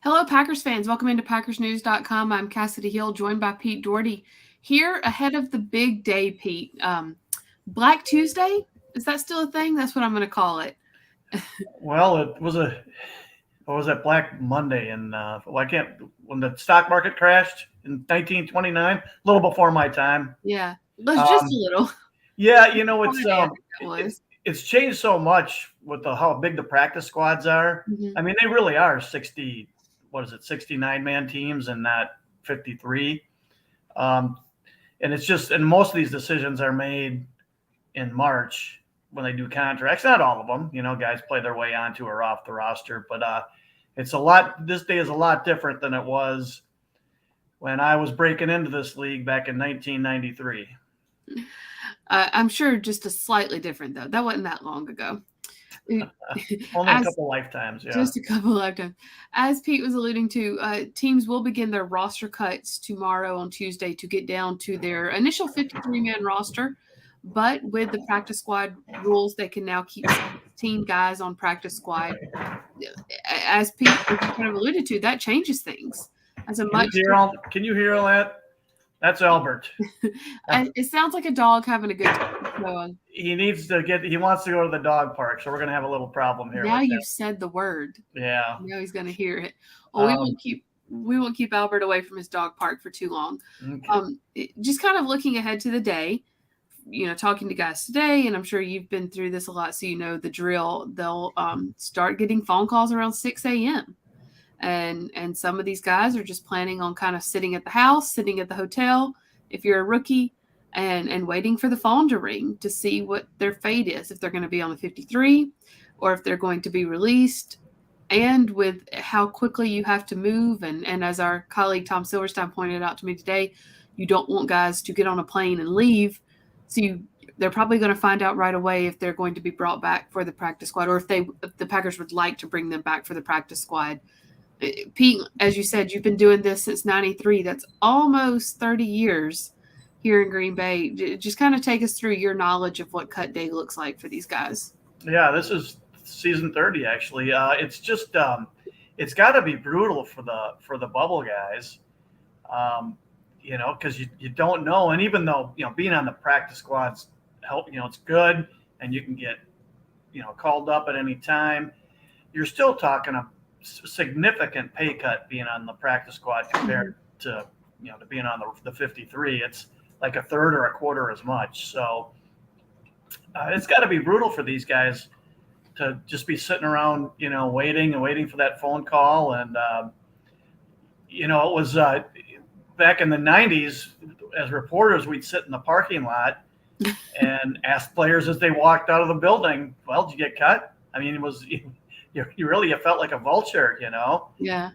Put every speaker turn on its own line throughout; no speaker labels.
Hello, Packers fans. Welcome into PackersNews.com. I'm Kassidy Hill, joined by Pete Dougherty. Here ahead of the big day, Pete. Black Tuesday? Is that still a thing? That's what I'm going to call it.
Well, what was that Black Monday? And when the stock market crashed in 1929, a little before my time.
Yeah, let's just a
Um,
little.
yeah,
Friday, I think that was.
it's changed so much with how big the practice squads are.
Hmm.
I mean, they really are 60. What is it? 69-man teams and not 53. Um, and it's just and most of these decisions are made in March when they do contracts. Not all of them, guys play their way onto or off the roster, but it's a lot. This day is a lot different than it was when I was breaking into this league back in 1993.
I'm sure just a slightly different, though. That wasn't that long ago.
Only a
As
couple lifetimes, yeah.
Just a couple of lifetimes. As Pete was alluding to, teams will begin their roster cuts tomorrow on Tuesday to get down to their initial 53-man roster. But with the practice squad rules, they can now keep 16 guys on practice squad. As Pete kind of alluded to, that changes things. As a much
Can you hear all that? That's Albert.
it sounds like a dog having a good time. So,
He wants to go to the dog park, so we're gonna have a little problem here
now
with
you've
that.
said the word.
Yeah.
Now he's going to hear it. Well,
Um,
we won't keep Albert away from his dog park for too long.
okay.
Just kind of looking ahead to the day, talking to guys today, and I'm sure you've been through this a lot, so you know the drill. They'll start getting phone calls around 6 a.m. And some of these guys are just planning on kind of sitting at the house, sitting at the hotel, if you're a rookie, and waiting for the phone to ring to see what their fate is, if they're going to be on the 53 or if they're going to be released. And with how quickly you have to move, and as our colleague Tom Silverstein pointed out to me today, you don't want guys to get on a plane and leave. So they're probably going to find out right away if they're going to be brought back for the practice squad, or if the Packers would like to bring them back for the practice squad. Pete, as you said, you've been doing this since '93. That's almost 30 years here in Green Bay. Just kind of take us through your knowledge of what cut day looks like for these guys.
Yeah, this is season 30 actually. It's got to be brutal for the bubble guys, because you don't know. And even though being on the practice squads help, it's good, and you can get called up at any time. You're still talking a significant pay cut being on the practice squad compared to being on the 53. It's like a third or a quarter as much. So it's got to be brutal for these guys to just be sitting around, waiting for that phone call. And, it was back in the 90s, as reporters, we'd sit in the parking lot and ask players as they walked out of the building, well, did you get cut? I mean, you felt like a vulture,
Yeah.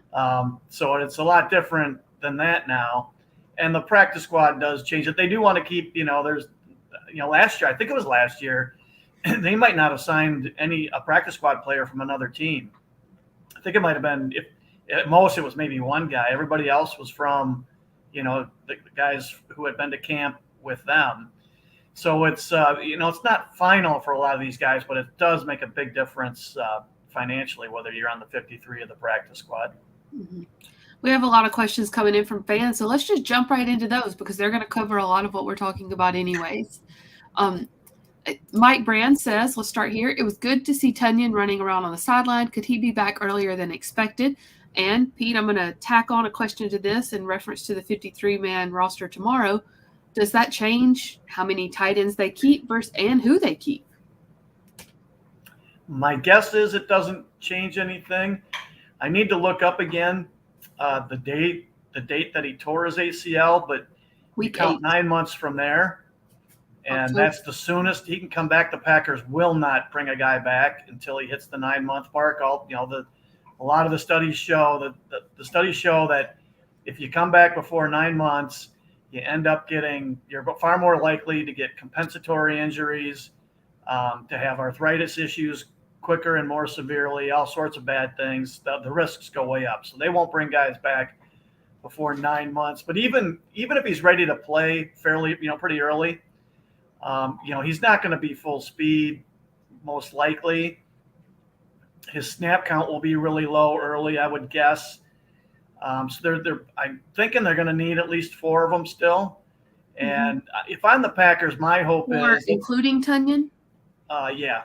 So it's a lot different than that now. And the practice squad does change it. They do want to keep, last year, I think it was last year, they might not have signed a practice squad player from another team. I think it might have been, if at most it was maybe one guy. Everybody else was from, the guys who had been to camp with them. So it's it's not final for a lot of these guys, but it does make a big difference financially, whether you're on the 53 or the practice squad.
Mm-hmm. We have a lot of questions coming in from fans, so let's just jump right into those because they're going to cover a lot of what we're talking about anyways. Mike Brand says, let's start here. It was good to see Tunyon running around on the sideline. Could he be back earlier than expected? And Pete, I'm going to tack on a question to this in reference to the 53-man roster tomorrow. Does that change how many tight ends they keep and who they keep?
My guess is it doesn't change anything. I need to look up again the date that he tore his ACL, but we count 9 months from there, and that's the soonest he can come back. The Packers will not bring a guy back until he hits the 9-month mark. A lot of the studies show that if you come back before 9 months, you're far more likely to get compensatory injuries, to have arthritis issues quicker and more severely, all sorts of bad things. The risks go way up. So they won't bring guys back before 9 months. But even if he's ready to play fairly, pretty early, he's not going to be full speed, most likely. His snap count will be really low early, I would guess. So I'm thinking they're going to need at least 4 of them still. And if I'm the Packers, my hope is
including Tunyon.
Yeah.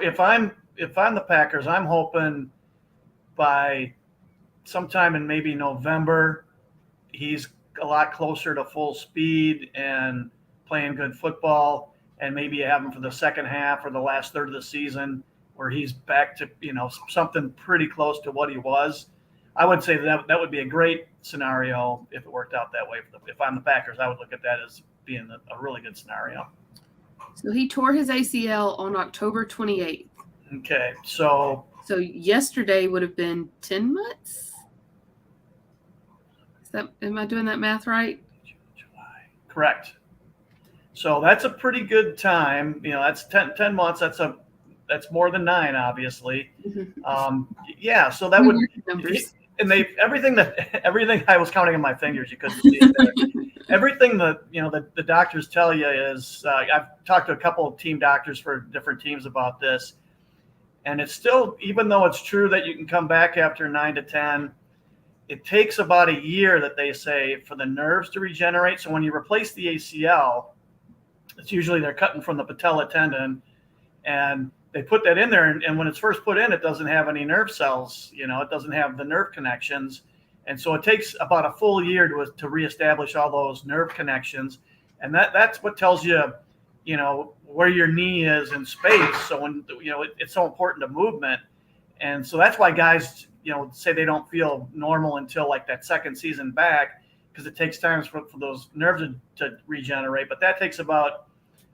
If I'm the Packers, I'm hoping by sometime in maybe November, he's a lot closer to full speed and playing good football, and maybe you have him for the second half or the last third of the season where he's back to something pretty close to what he was. I would say that would be a great scenario if it worked out that way. If I'm the Packers, I would look at that as being a really good scenario.
So he tore his ACL on October 28th.
Okay, so
yesterday would have been 10 months? Am I doing that math right?
July. Correct. So that's a pretty good time. That's 10 months. That's more than 9, obviously. Yeah, so that would numbers. And everything I was counting on my fingers, you couldn't see it there. Everything that the doctors tell you is I've talked to a couple of team doctors for different teams about this, and it's still, even though it's true that you can come back after 9 to 10, it takes about a year, that they say, for the nerves to regenerate. So when you replace the ACL, it's usually they're cutting from the patella tendon, and they put that in there, and when it's first put in, it doesn't have any nerve cells. It doesn't have the nerve connections, and so it takes about a full year to reestablish all those nerve connections, and that's what tells you, where your knee is in space. So when it's so important to movement, and so that's why guys say they don't feel normal until like that second season back, because it takes time for those nerves to regenerate. But that takes about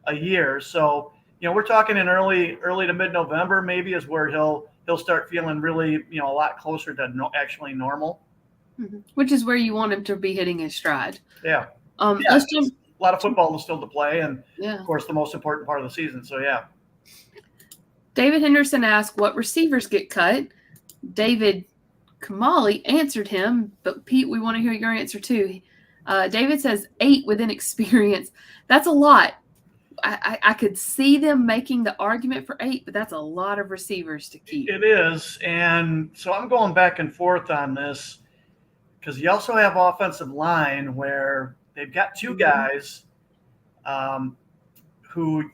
a year. So we're talking in early to mid-November maybe is where he'll start feeling really a lot closer to actually normal.
Which is where you want him to be hitting his stride.
Yeah.
A
lot of football still to play, and of course the most important part of the season. So yeah.
David Henderson asked what receivers get cut. David Kamali answered him, but Pete, we want to hear your answer too. David says 8 within experience. That's a lot. I could see them making the argument for 8, but that's a lot of receivers to keep.
It is, and so I'm going back and forth on this, because you also have offensive line where they've got 2 guys who,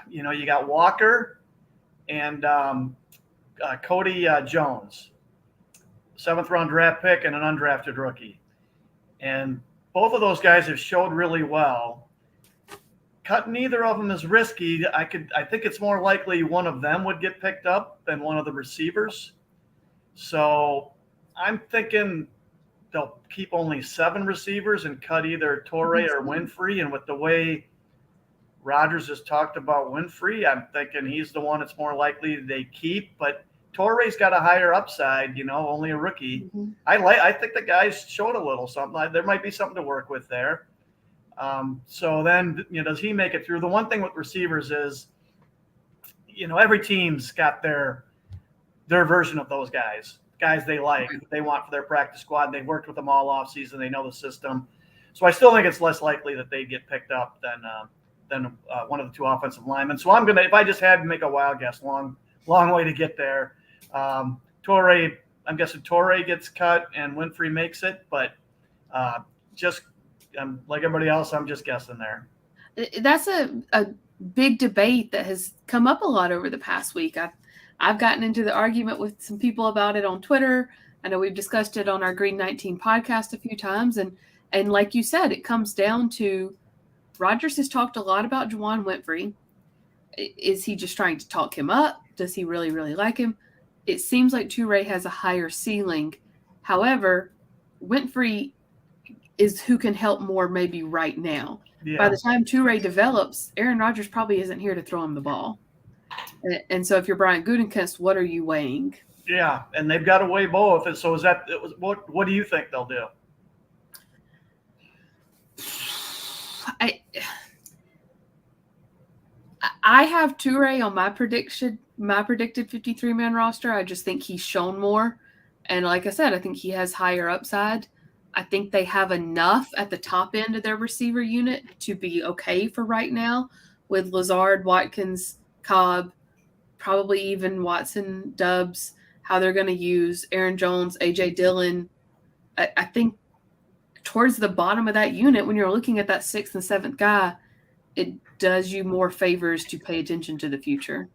you got Walker and Cody Jones, 7th-round draft pick and an undrafted rookie. And both of those guys have showed really well. Cutting either of them is risky. I think it's more likely one of them would get picked up than one of the receivers. So I'm thinking they'll keep only 7 receivers and cut either Torrey or Winfrey. And with the way Rodgers has talked about Winfrey, I'm thinking he's the one that's more likely they keep. But Torrey's got a higher upside, only a rookie. I think the guys showed a little something. There might be something to work with there. So then, does he make it through? The one thing with receivers is, every team's got their version of those guys they like, they want for their practice squad. They've worked with them all off season. They know the system. So I still think it's less likely that they get picked up than one of the 2 offensive linemen. So I'm if I just had to make a wild guess, long way to get there. Torrey, I'm guessing Torrey gets cut and Winfrey makes it, but just like everybody else, I'm just guessing there.
That's a big debate that has come up a lot over the past week. I've gotten into the argument with some people about it on Twitter. I know we've discussed it on our Green 19 podcast a few times. And like you said, it comes down to Rodgers has talked a lot about Juwan Winfrey. Is he just trying to talk him up? Does he really, really like him? It seems like Toure has a higher ceiling. However, Winfrey is who can help more maybe right now. Yeah. By the time Toure develops, Aaron Rodgers probably isn't here to throw him the ball. And so if you're Brian Gutekunst, what are you weighing?
Yeah, and they've got to weigh both. And so what do you think they'll do?
I have Toure on my predicted 53-man roster. I just think he's shown more. And like I said, I think he has higher upside. I think they have enough at the top end of their receiver unit to be okay for right now with Lazard, Watkins, Cobb, probably even Watson, Dubs, how they're going to use Aaron Jones, A.J. Dillon, I think towards the bottom of that unit, when you're looking at that 6th and 7th guy, it does you more favors to pay attention to the future.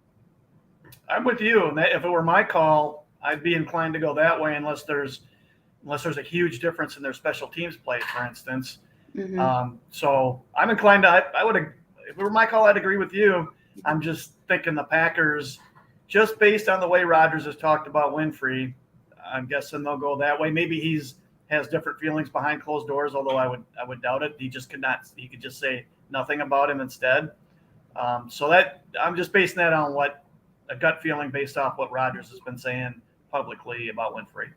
I'm with you. And if it were my call, I'd be inclined to go that way unless there's a huge difference in their special teams play, for instance.
Mm-hmm.
So I'm inclined to, I would, if it were my call, I'd agree with you. I'm just thinking the Packers, just based on the way Rodgers has talked about Winfrey, I'm guessing they'll go that way. Maybe has different feelings behind closed doors, although I would doubt it. He could just say nothing about him instead. So that I'm just basing that on what a gut feeling based off what Rodgers has been saying publicly about Winfrey.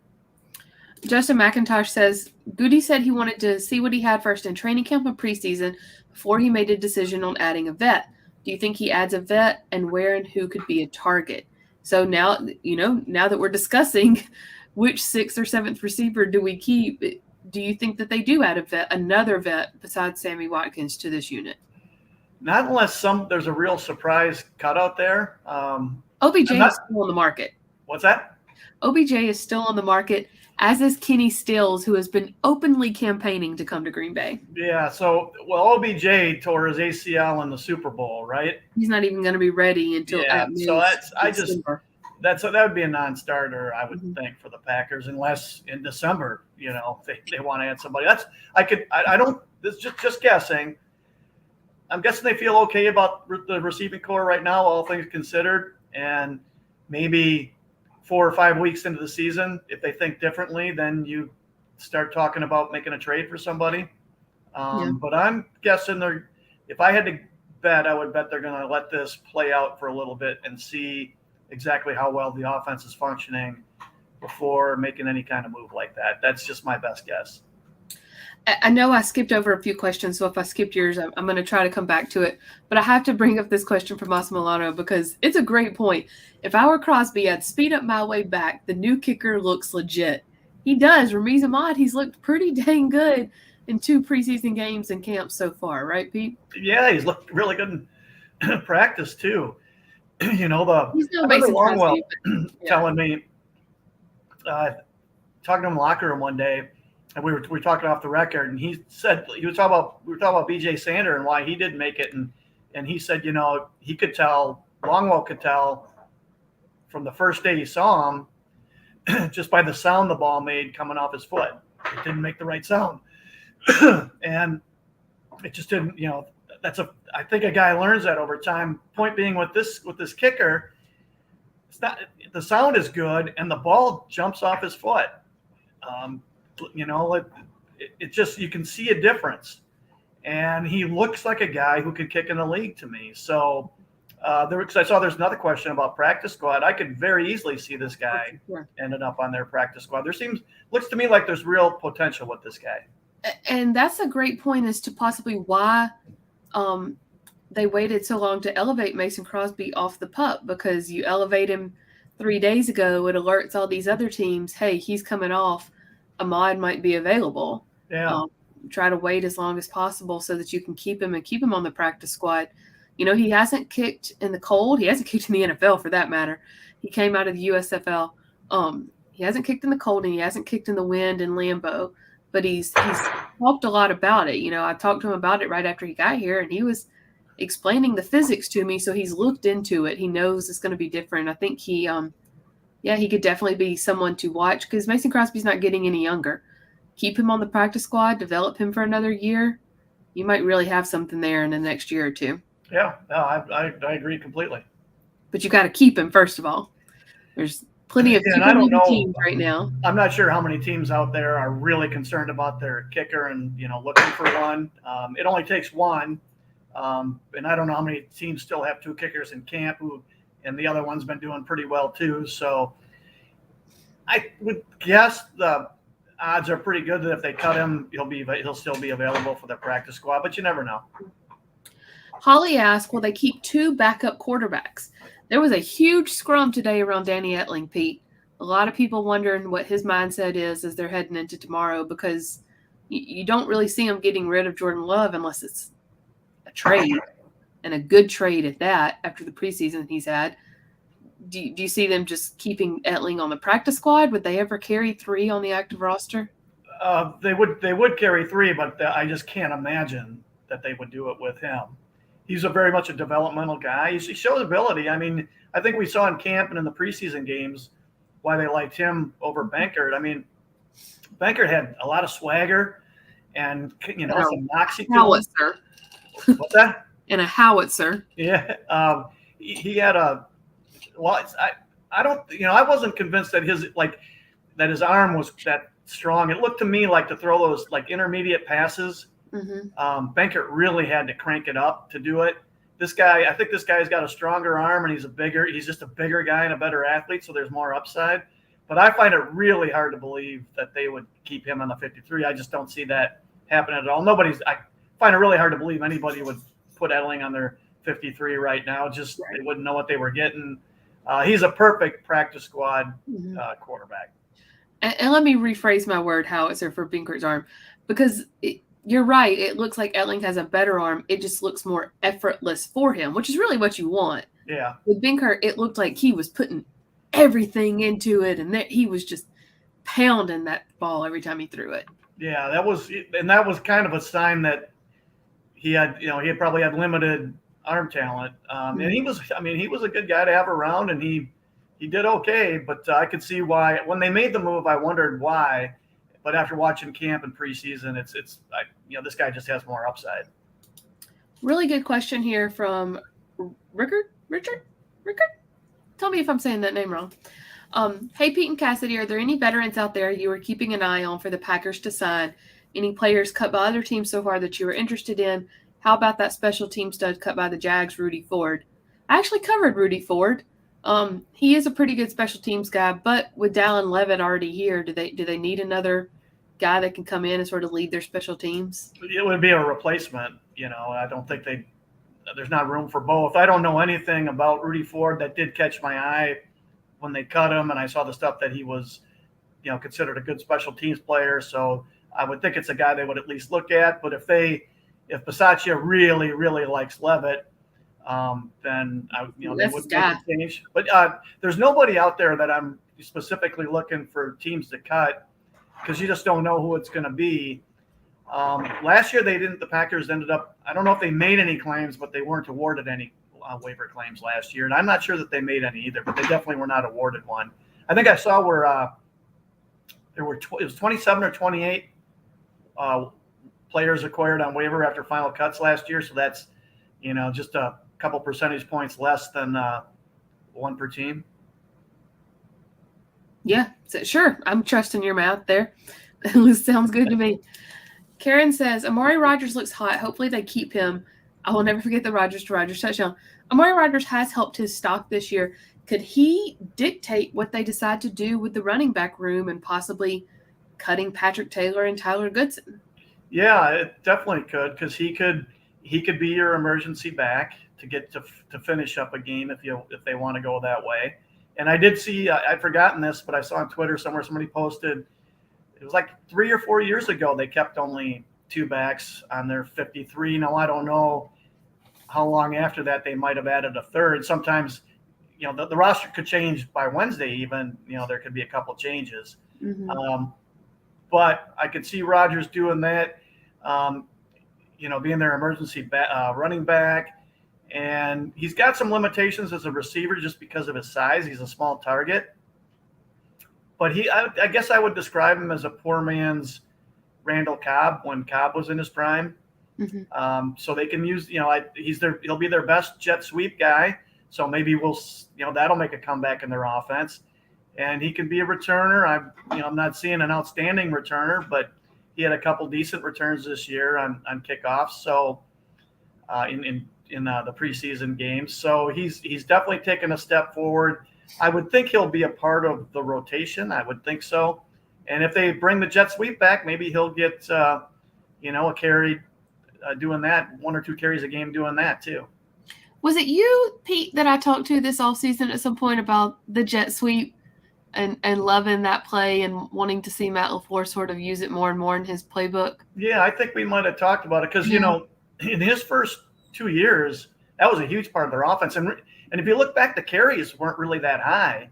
Justin McIntosh says, Goody said he wanted to see what he had first in training camp and preseason before he made a decision on adding a vet. Do you think he adds a vet, and where and who could be a target? So now that we're discussing which 6th or 7th receiver do we keep, do you think that they do add another vet besides Sammy Watkins to this unit?
Not unless there's a real surprise cutout there.
OBJ is still on the market.
What's that?
OBJ is still on the market, as is Kenny Stills, who has been openly campaigning to come to Green Bay.
Yeah, OBJ tore his ACL in the Super Bowl, right?
He's not even going to be ready until
that would be a non-starter, I would think, for the Packers, unless in December, they want to add somebody. This is just guessing. I'm guessing they feel okay about the receiving core right now, all things considered, and maybe 4 or 5 weeks into the season, if they think differently, then you start talking about making a trade for somebody. But I'm guessing if I had to bet, I would bet they're going to let this play out for a little bit and see exactly how well the offense is functioning before making any kind of move like that. That's just my best guess.
I know I skipped over a few questions, so if I skipped yours, I'm going to try to come back to it. But I have to bring up this question from Mas Milano because it's a great point. If I were Crosby, I'd speed up my way back. The new kicker looks legit. He does. Ramiz Ahmad, he's looked pretty dang good in 2 preseason games and camps so far, right, Pete?
Yeah, he's looked really good in practice, too.
He's no Mason
Longwell telling me, talking to him in the locker room one day, and we were talking off the record, and he said we were talking about BJ Sander and why he didn't make it, and he said, he could tell, Longwell could tell from the first day he saw him just by the sound the ball made coming off his foot. It didn't make the right sound. And it just didn't, I think a guy learns that over time. Point being with this kicker, it's not, the sound is good and the ball jumps off his foot. It just, you can see a difference, and he looks like a guy who could kick in the league to me. So I saw there's another question about practice squad. I could very easily see this guy ended up on their practice squad. Looks to me like there's real potential with this guy.
And that's a great point as to possibly why they waited so long to elevate Mason Crosby off the pup, because you elevate him 3 days ago, it alerts all these other teams, hey, he's coming off. Ahmad might be available.
Yeah.
Try to wait as long as possible so that you can keep him on the practice squad. He hasn't kicked in the cold. He hasn't kicked in the NFL for that matter. He came out of the USFL. He hasn't kicked in the cold and he hasn't kicked in the wind in Lambeau, but he's talked a lot about it. I talked to him about it right after he got here, and he was explaining the physics to me. So he's looked into it. He knows it's going to be different. I think he could definitely be someone to watch because Mason Crosby's not getting any younger. Keep him on the practice squad, develop him for another year. You might really have something there in the next year or two.
Yeah, no, I agree completely.
But you got to keep him, first of all. There's plenty of teams right now.
I'm not sure how many teams out there are really concerned about their kicker and, looking for one. It only takes one. And I don't know how many teams still have 2 kickers in camp and the other one's been doing pretty well too. So I would guess the odds are pretty good that if they cut him, he'll still be available for the practice squad, but you never know.
Holly asked, will they keep 2 backup quarterbacks? There was a huge scrum today around Danny Etling, Pete. A lot of people wondering what his mindset is as they're heading into tomorrow, because you don't really see him getting rid of Jordan Love unless it's a trade, and a good trade at that after the preseason he's had. Do you see them just keeping Etling on the practice squad? Would they ever carry 3 on the active roster?
They would carry 3, but I just can't imagine that they would do it with him. He's very much a developmental guy. He shows ability. I mean, I think we saw in camp and in the preseason games why they liked him over Bankert. I mean, Bankert had a lot of swagger and some moxie to him.
Howitzer.
What's that?
And a howitzer.
Yeah, he had a. Well, I don't. I wasn't convinced that his arm was that strong. It looked to me like to throw those intermediate passes. Mm-hmm. Bankert really had to crank it up to do it. I think this guy's got a stronger arm, and he's just a bigger guy and a better athlete, so there's more upside. But I find it really hard to believe that they would keep him on the 53. I just don't see that happening at all. I find it really hard to believe anybody would put Edeling on their 53 right now. Just They wouldn't know what they were getting. He's a perfect practice squad quarterback.
And let me rephrase my word howitzer for Bankert's arm, because you're right. It looks like Edeling has a better arm. It just looks more effortless for him, which is really what you want.
Yeah.
With Bankert, it looked like he was putting everything into it, and that he was just pounding that ball every time he threw it.
Yeah, that was kind of a sign that he had probably had limited arm talent. And he was a good guy to have around, and he did okay, but I could see why when they made the move, I wondered why. But after watching camp and preseason, this guy just has more upside.
Really good question here from Richard. Tell me if I'm saying that name wrong. Hey, Pete and Kassidy, are there any veterans out there you are keeping an eye on for the Packers to sign? Any players cut by other teams so far that you are interested in? How about that special team stud cut by the Jags, Rudy Ford? I actually covered Rudy Ford. He is a pretty good special teams guy, but with Dallin Levitt already here, do they need another guy that can come in and sort of lead their special teams?
It would be a replacement. I don't think there's not room for both. I don't know anything about Rudy Ford. That did catch my eye when they cut him, and I saw the stuff that he was, considered a good special teams player. So I would think it's a guy they would at least look at. But if Bisaccia really, really likes Levitt, then they would make a change. But there's nobody out there that I'm specifically looking for teams to cut, because you just don't know who it's going to be. Last year the Packers ended up, I don't know if they made any claims, but they weren't awarded any waiver claims last year. And I'm not sure that they made any either, but they definitely were not awarded one. I think I saw where it was 27 or 28 players acquired on waiver after final cuts last year. So that's, just a couple percentage points less than one per team.
Yeah, sure. I'm trusting your math there. Sounds good to me. Karen says, Amari Rodgers looks hot. Hopefully they keep him. I will never forget the Rodgers to Rodgers touchdown. Amari Rodgers has helped his stock this year. Could he dictate what they decide to do with the running back room and possibly cutting Patrick Taylor and Tyler Goodson?
Yeah, it definitely could, because he could be your emergency back to get to finish up a game if they want to go that way. And I did see, I'd forgotten this, but I saw on Twitter somewhere somebody posted, it was like 3 or 4 years ago, they kept only 2 backs on their 53. Now, I don't know how long after that they might have added a third. Sometimes, the roster could change by Wednesday even. There could be a couple changes. Mm-hmm. But I could see Rodgers doing that, being their emergency running back. And he's got some limitations as a receiver just because of his size. He's a small target. But I guess I would describe him as a poor man's Randall Cobb when Cobb was in his prime. Mm-hmm. So they can use, he'll be their best jet sweep guy. So maybe that'll make a comeback in their offense. And he can be a returner. I'm not seeing an outstanding returner, but he had a couple decent returns this year on kickoffs. So in the preseason games. So he's definitely taken a step forward. I would think he'll be a part of the rotation. I would think so. And if they bring the jet sweep back, maybe he'll get, a carry doing that, 1 or 2 carries a game doing that too.
Was it you, Pete, that I talked to this offseason at some point about the jet sweep and loving that play and wanting to see Matt LaFleur sort of use it more and more in his playbook?
Yeah, I think we might have talked about it because, in his first 2 years, that was a huge part of their offense. And if you look back, the carries weren't really that high,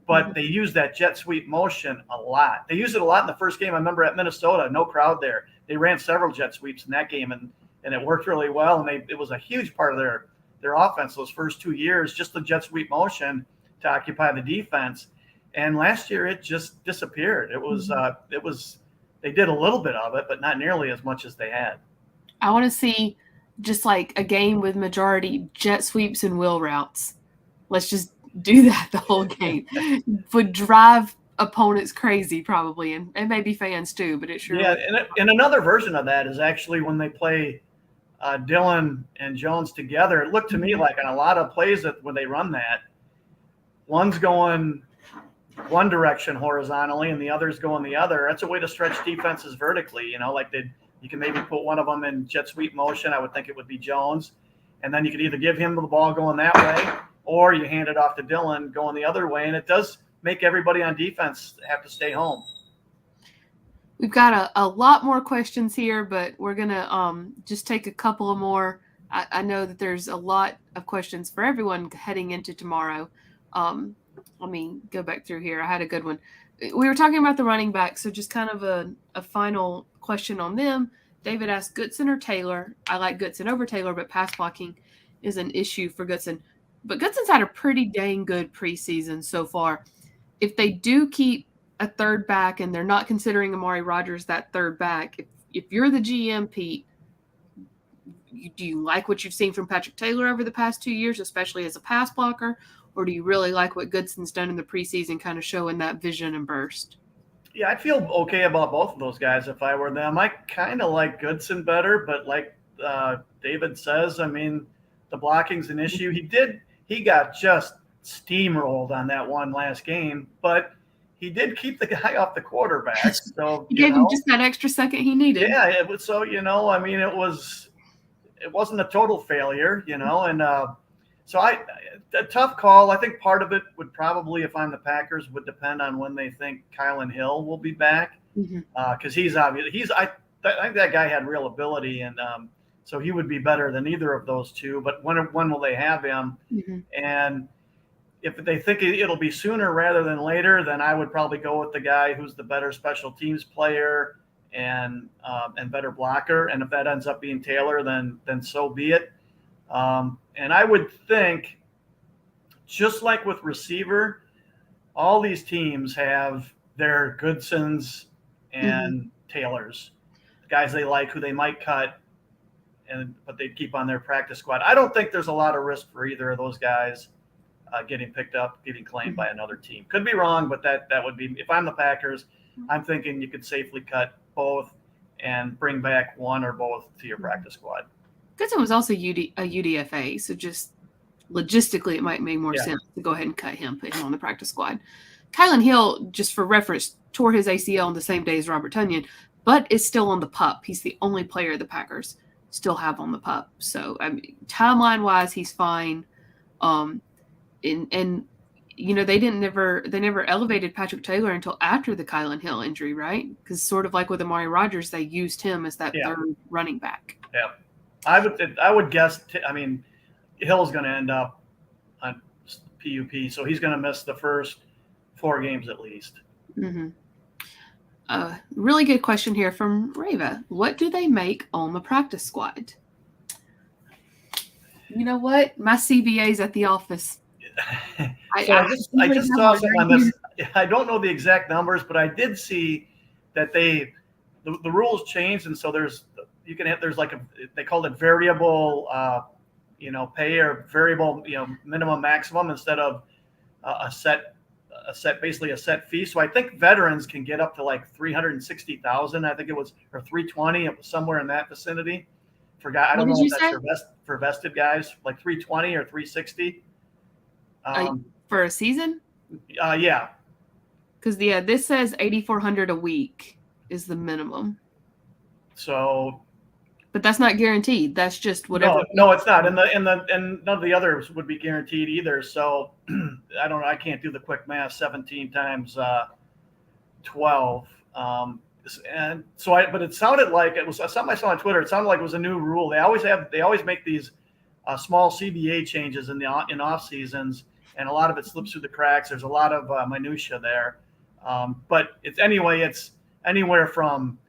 but they use that jet sweep motion a lot. They used it a lot in the first game. I remember at Minnesota, no crowd there. They ran several jet sweeps in that game, and it worked really well. And it was a huge part of their offense those first 2 years, just the jet sweep motion to occupy the defense. And last year it just disappeared. It was they did a little bit of it, but not nearly as much as they had.
I want to see just like a game with majority jet sweeps and wheel routes. Let's just do that the whole game. Would drive opponents crazy probably, and maybe fans too, but it sure.
Yeah, and another version of that is actually when they play Dillon and Jones together. It looked to me like on a lot of plays that when they run that, one's going one direction horizontally and the other's going the other. That's a way to stretch defenses vertically. Like you can maybe put one of them in jet sweep motion. I would think it would be Jones. And then you could either give him the ball going that way or you hand it off to Dillon going the other way. And it does make everybody on defense have to stay home.
We've got a lot more questions here, but we're going to just take a couple of more. I know that there's a lot of questions for everyone heading into tomorrow. Let me go back through here. I had a good one. We were talking about the running back, so just kind of a final question on them. David asked Goodson or Taylor. I like Goodson over Taylor, but pass blocking is an issue for Goodson. But Goodson's had a pretty dang good preseason so far. If they do keep a third back and they're not considering Amari Rodgers that third back, if you're the GM, Pete, do you like what you've seen from Patrick Taylor over the past 2 years, especially as a pass blocker? Or do you really like what Goodson's done in the preseason, kind of showing that vision and burst?
Yeah, I'd feel okay about both of those guys if I were them. I kind of like Goodson better, but like David says, I mean, the blocking's an issue. He got just steamrolled on that one last game, but he did keep the guy off the quarterback. So
he gave him just that extra second he needed.
Yeah, it was so I mean, it wasn't a total failure, and so a tough call. I think part of it would probably, if I'm the Packers, would depend on when they think Kylan Hill will be back, because I think that guy had real ability, and so he would be better than either of those two. But when will they have him? And if they think it'll be sooner rather than later, then I would probably go with the guy who's the better special teams player and better blocker. And if that ends up being Taylor, then so be it. And I would think, just like with receiver, all these teams have their Goodsons and Taylors, guys they like who they might cut, but they keep on their practice squad. I don't think there's a lot of risk for either of those guys getting picked up, getting claimed by another team. Could be wrong, but that would be, if I'm the Packers, I'm thinking you could safely cut both and bring back one or both to your practice squad.
Goodson was also a UDFA, so just logistically it might make more sense to go ahead and cut him, put him on the practice squad. Kylan Hill, just for reference, tore his ACL on the same day as Robert Tonyan, but is still on the PUP. He's the only player the Packers still have on the PUP. So I mean, timeline-wise, he's fine. And they never elevated Patrick Taylor until after the Kylan Hill injury, right? Because sort of like with Amari Rodgers, they used him as that third running back.
Yeah. I would guess. I mean, Hill's going to end up on PUP, so he's going to miss the first 4 games at least.
Really good question here from Rava. What do they make on the practice squad? You know what? My CBA's at the office.
I just saw something on this. I don't know the exact numbers, but I did see that the rules changed, and so there's like they called it variable pay or variable minimum maximum instead of a set basically a set fee. So I think veterans can get up to like $360,000. I think it was, or 320. It was somewhere in that vicinity. I don't know if that's for vested guys, like 320 or 360.
For a season?
Yeah.
Because this says $8,400 a week is the minimum.
So,
but that's not guaranteed. That's just whatever.
No, it's not. And none of the others would be guaranteed either. So I don't know. I can't do the quick math. 17 times 12. And so but it sounded like it was something I saw on Twitter. It sounded like it was a new rule. They always make these small CBA changes in off seasons, and a lot of it slips through the cracks. There's a lot of minutia there, but it's anywhere from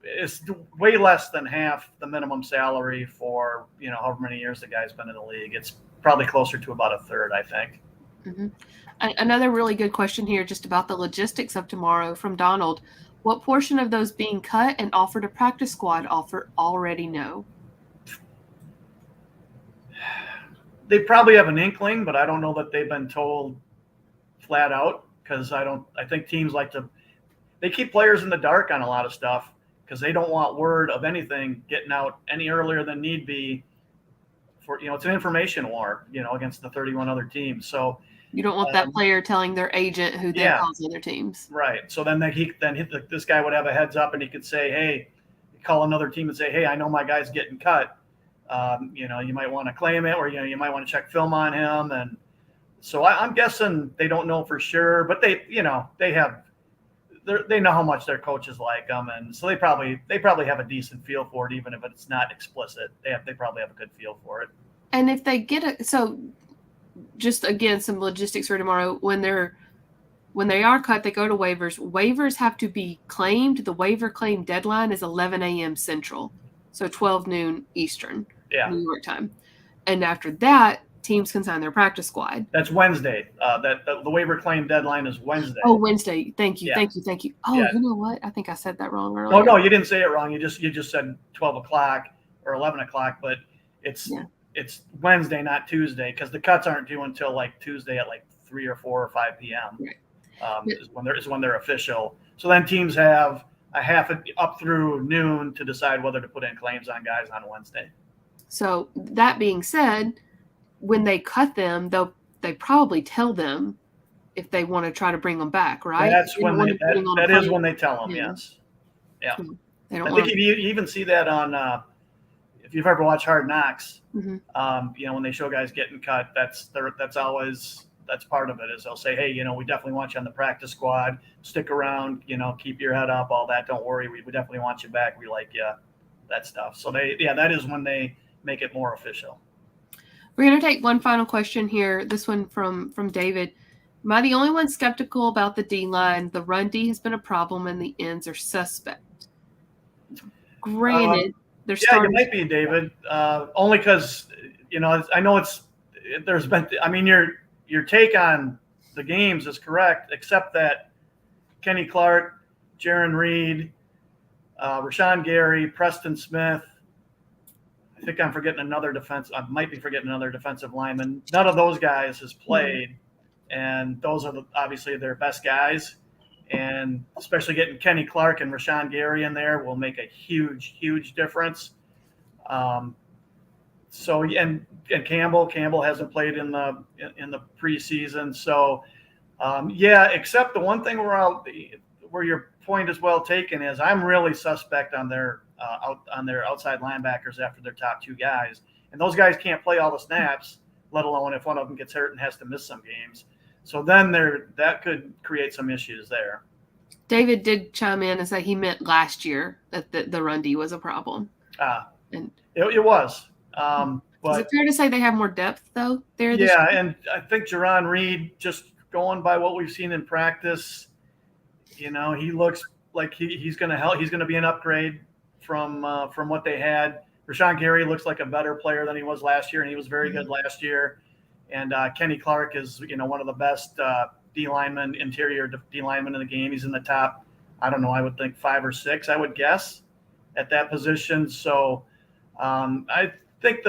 it's way less than half the minimum salary for however many years the guy's been in the league. It's probably closer to about a third, I think.
Mm-hmm. Another really good question here, just about the logistics of tomorrow from Donald. What portion of those being cut and offered a practice squad offer already know?
They probably have an inkling, but I don't know that they've been told flat out, because I think teams they keep players in the dark on a lot of stuff because they don't want word of anything getting out any earlier than need be for, it's an information war, against the 31 other teams. So
you don't want that player telling their agent who then calls other teams.
Right. So then this guy would have a heads up and he could say, hey, call another team and say, hey, I know my guy's getting cut. You might want to claim it, or, you might want to check film on him. And so I'm guessing they don't know for sure, but they know how much their coaches like them. And so they probably have a decent feel for it, even if it's not explicit. They probably have a good feel for it.
And if they get so just again, some logistics for tomorrow, when they are cut, they go to waivers. Waivers have to be claimed. The waiver claim deadline is 11 a.m. Central. So 12 noon Eastern, New York time. And after that, teams can sign their practice squad.
That's Wednesday. The waiver claim deadline is Wednesday.
Oh, Wednesday. Thank you.
Yeah.
Thank you. Oh, You know what? I think I said that wrong earlier.
No, you didn't say it wrong. You just said 12 o'clock or 11 o'clock, but it's Wednesday, not Tuesday, because the cuts aren't due until like Tuesday at like 3 or 4 or 5 p.m. Right. Is when they're official. So then teams have a half up through noon to decide whether to put in claims on guys on Wednesday.
So that being said, when they cut them, they probably tell them if they want to try to bring them back, right?
That's when that is when they tell them, yes. Yeah. I think you even see that on if you've ever watched Hard Knocks, when they show guys getting cut, that's part of it, is they'll say, hey, we definitely want you on the practice squad. Stick around, keep your head up, all that. Don't worry. We definitely want you back. We like you, that stuff. So that is when they make it more official.
We're going to take one final question here. This one from David. Am I the only one skeptical about the D-line? The run D has been a problem and the ends are suspect. Granted, they're starting.
Yeah, you might be, David. Only because, I know there's been, your take on the games is correct, except that Kenny Clark, Jaron Reed, Rashawn Gary, Preston Smith, I think I'm forgetting another I might be forgetting another defensive lineman. None of those guys has played, and those are obviously their best guys. And especially getting Kenny Clark and Rashawn Gary in there will make a huge, huge difference. So and Campbell hasn't played in the preseason. So except the one thing where your point is well taken is I'm really suspect on their outside linebackers after their top two guys, and those guys can't play all the snaps, let alone if one of them gets hurt and has to miss some games. So then that could create some issues there.
David did chime in and say he meant last year that the run D was a problem. And
it was.
But is it fair to say they have more depth though there?
Yeah, and I think Jaron Reed, just going by what we've seen in practice, he looks like he's going to help. He's going to be an upgrade from what they had. Rashawn Gary looks like a better player than he was last year, and he was very good last year. And Kenny Clark is, one of the best interior D linemen in the game. He's in the top, I don't know, I would think 5 or 6, I would guess, at that position. So I think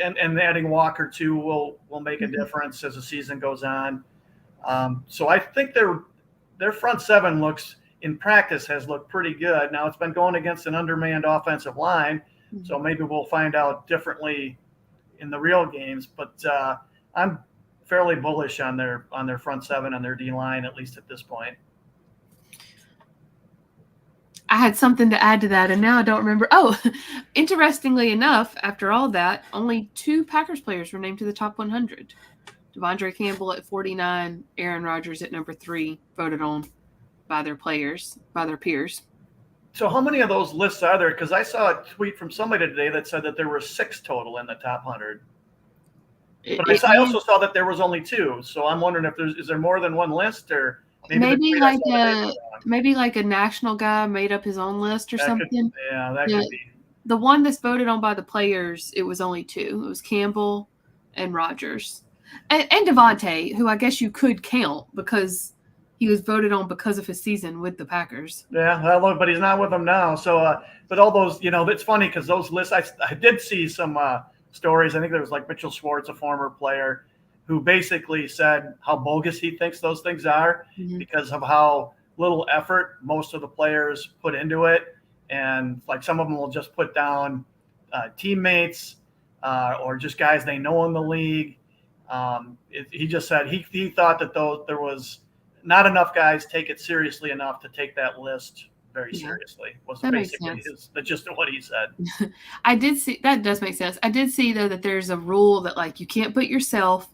and adding Walker too will make a difference as the season goes on. So I think their front seven in practice has looked pretty good. Now it's been going against an undermanned offensive line, so maybe we'll find out differently in the real games. But I'm fairly bullish on their front seven and their D line, at least at this point.
I had something to add to that, and now I don't remember. Oh, interestingly enough, after all that, only 2 Packers players were named to the top 100. Devondre Campbell at 49, Aaron Rodgers at number 3, voted on by their peers.
So how many of those lists are there? Because I saw a tweet from somebody today that said that there were 6 total in the top 100. But I also saw that there was only 2, so I'm wondering if is there more than one list, or
maybe like a national guy made up his own list or something.
That could be.
The one that's voted on by the players, it was only 2. It was Campbell and Rogers. And Devontae, who I guess you could count because he was voted on because of his season with the Packers.
Yeah, but he's not with them now. So, but all those, it's funny because those lists, I did see some stories. I think there was like Mitchell Schwartz, a former player, who basically said how bogus he thinks those things are because of how little effort most of the players put into it. And like some of them will just put down teammates or just guys they know in the league. He just said he thought that there was not enough guys take it seriously enough to take that list very seriously. Was that basically the gist of what he said.
I did see that does make sense. I did see though that there's a rule that like you can't put yourself,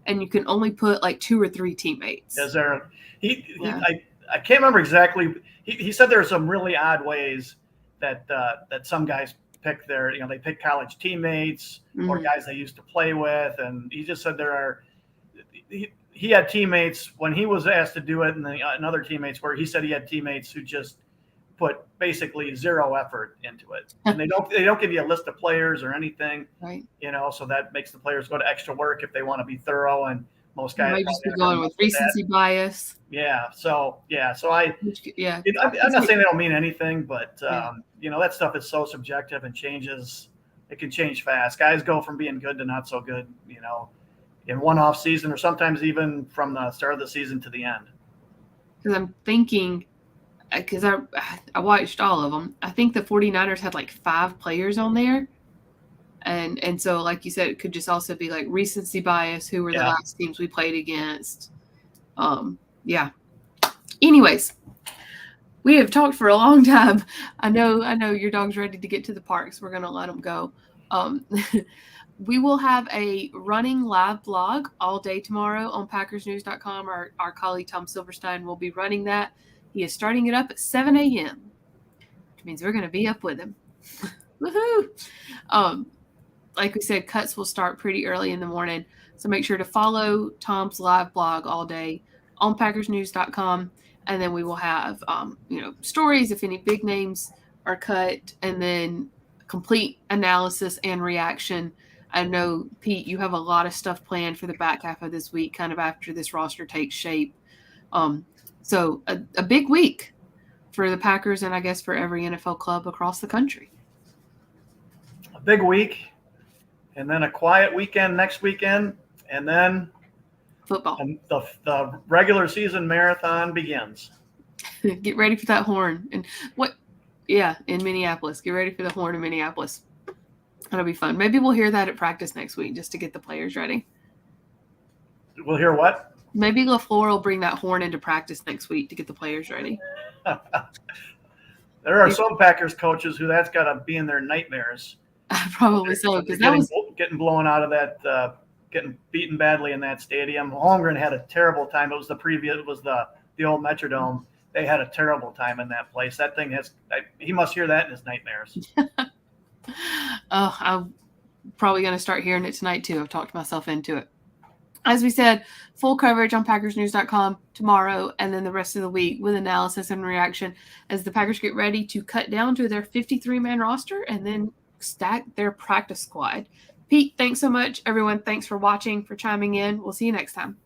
and you can only put like 2 or 3 teammates.
Is there? I can't remember exactly. He said there are some really odd ways that some guys pick they pick college teammates or guys they used to play with, and he just said there are. He had teammates when he was asked to do it, and other teammates where he said he had teammates who just put basically zero effort into it, and they don't give you a list of players or anything,
right?
So that makes the players go to extra work if they want to be thorough, and most guys
might just be going with recency bias.
So I'm not saying they don't mean anything, but that stuff is so subjective and changes. It can change fast. Guys go from being good to not so good, in one off season, or sometimes even from the start of the season to the end.
Because I'm thinking, because I watched all of them. I think the 49ers had like 5 players on there. And so, like you said, it could just also be like recency bias. Who were the last teams we played against? Anyways, we have talked for a long time. I know your dog's ready to get to the parks. We're going to let him go. We will have a running live blog all day tomorrow on PackersNews.com. Our colleague Tom Silverstein will be running that. He is starting it up at 7 a.m., which means we're going to be up with him. Woohoo! Like we said, cuts will start pretty early in the morning. So make sure to follow Tom's live blog all day on PackersNews.com. And then we will have, stories if any big names are cut, and then complete analysis and reaction. I know, Pete, you have a lot of stuff planned for the back half of this week, kind of after this roster takes shape. So a big week for the Packers, and I guess for every NFL club across the country.
A big week, and then a quiet weekend next weekend, and then
football.
And the regular season marathon begins.
Get ready for that horn. And in Minneapolis. Get ready for the horn in Minneapolis. That'll be fun. Maybe we'll hear that at practice next week just to get the players ready.
We'll hear what?
Maybe LaFleur will bring that horn into practice next week to get the players ready.
There are some Packers coaches who that's got to be in their nightmares.
Probably so, because that was
getting blown out of that, getting beaten badly in that stadium. Holmgren had a terrible time. It was the old Metrodome. They had a terrible time in that place. That thing he must hear that in his nightmares.
I'm probably going to start hearing it tonight too. I've talked myself into it. As we said, full coverage on PackersNews.com tomorrow, and then the rest of the week with analysis and reaction as the Packers get ready to cut down to their 53-man roster and then stack their practice squad. Pete, thanks so much. Everyone, thanks for watching, for chiming in. We'll see you next time.